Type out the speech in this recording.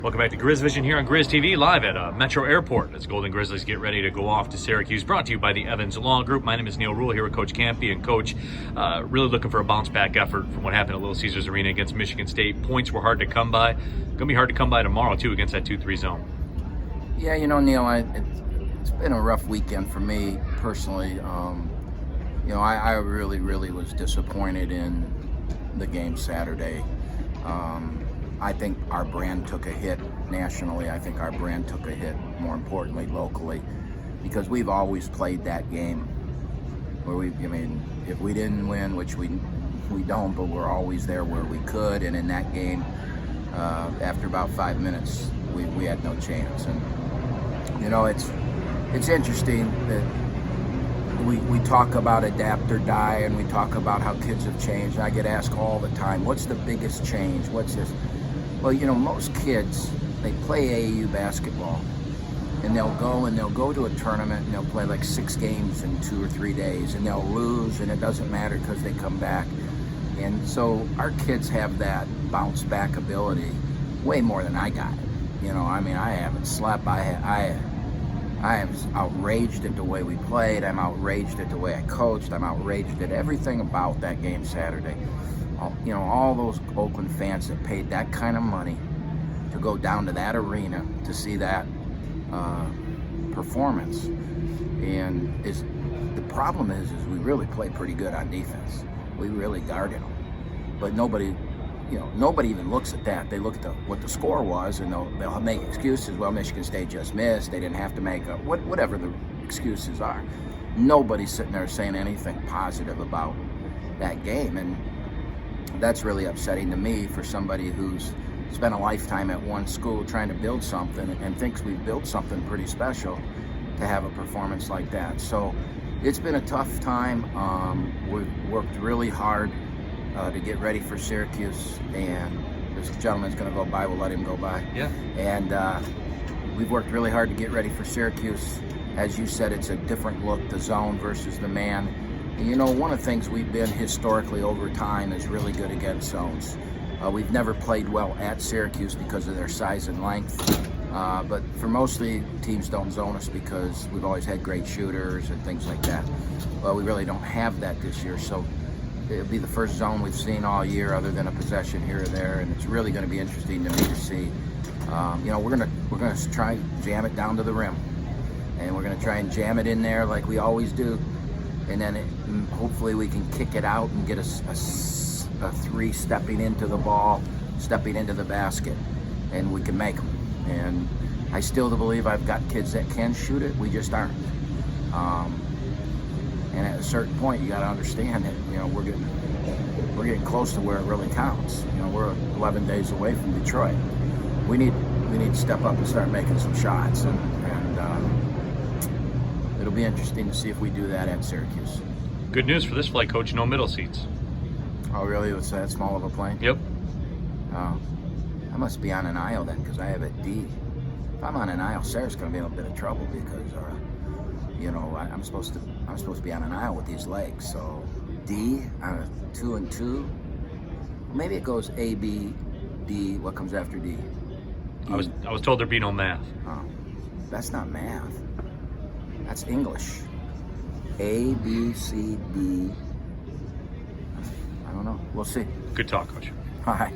Welcome back to Grizz Vision here on Grizz TV, live at Metro Airport as Golden Grizzlies get ready to go off to Syracuse. Brought to you by the Evans Law Group. My name is Neal Ruhl here with Coach Kampe. And Coach, really looking for a bounce-back effort from what happened at Little Caesars Arena against Michigan State. Points were hard to come by. Going to be hard to come by tomorrow, too, against that 2-3 zone. Yeah, you know, Neal, it's been a rough weekend for me personally. I really was disappointed in the game Saturday. I think our brand took a hit nationally. I think our brand took a hit, more importantly, locally, because we've always played that game where if we didn't win, which we don't, but we're always there where we could. And in that game, after about 5 minutes, we had no chance. And it's interesting that we talk about adapt or die, and we talk about how kids have changed. I get asked all the time, what's the biggest change? What's this? Well, most kids, they play AAU basketball, and they'll go to a tournament, and they'll play like 6 games in 2 or 3 days, and they'll lose, and it doesn't matter because they come back. And so our kids have that bounce back ability way more than I got it. I haven't slept. I am outraged at the way we played. I'm outraged at the way I coached. I'm outraged at everything about that game Saturday. All those Oakland fans that paid that kind of money to go down to that arena to see that performance. And the problem is we really played pretty good on defense. We really guarded them. But nobody even looks at that. They look at what the score was, and they'll make excuses. Well, Michigan State just missed. They didn't have to make whatever the excuses are. Nobody's sitting there saying anything positive about that game, and that's really upsetting to me for somebody who's spent a lifetime at one school trying to build something and thinks we've built something pretty special to have a performance like that. So it's been a tough time. We've worked really hard to get ready for Syracuse, and this gentleman's going to go by. We'll let him go by. Yeah. And we've worked really hard to get ready for Syracuse. As you said, it's a different look, the zone versus the man. And one of the things we've been historically over time is really good against zones. We've never played well at Syracuse because of their size and length. But for mostly teams don't zone us because we've always had great shooters and things like that. Well, we really don't have that this year. So it'll be the first zone we've seen all year other than a possession here or there, and it's really going to be interesting to me to see. We're gonna try and jam it down to the rim, and we're going to try and jam it in there like we always do, and then hopefully we can kick it out and get a 3 stepping into the ball, stepping into the basket, and we can make them. And I still believe I've got kids that can shoot it. We just aren't. And at a certain point, you got to understand that we're getting close to where it really counts. We're 11 days away from Detroit. We need to step up and start making some shots, and it'll be interesting to see if we do that at Syracuse. Good news for this flight, Coach. No middle seats. Oh, really? It's that small of a plane? Yep. Oh, I must be on an aisle then, because I have a D. If I'm on an aisle, Sarah's going to be in a bit of trouble because I'm supposed to be on an aisle with these legs. So D on a 2 and 2. Maybe it goes A, B, D. What comes after D? I was told there'd be no math. Oh, that's not math. That's English. A, B, C, D. I don't know. We'll see. Good talk, Coach. All right.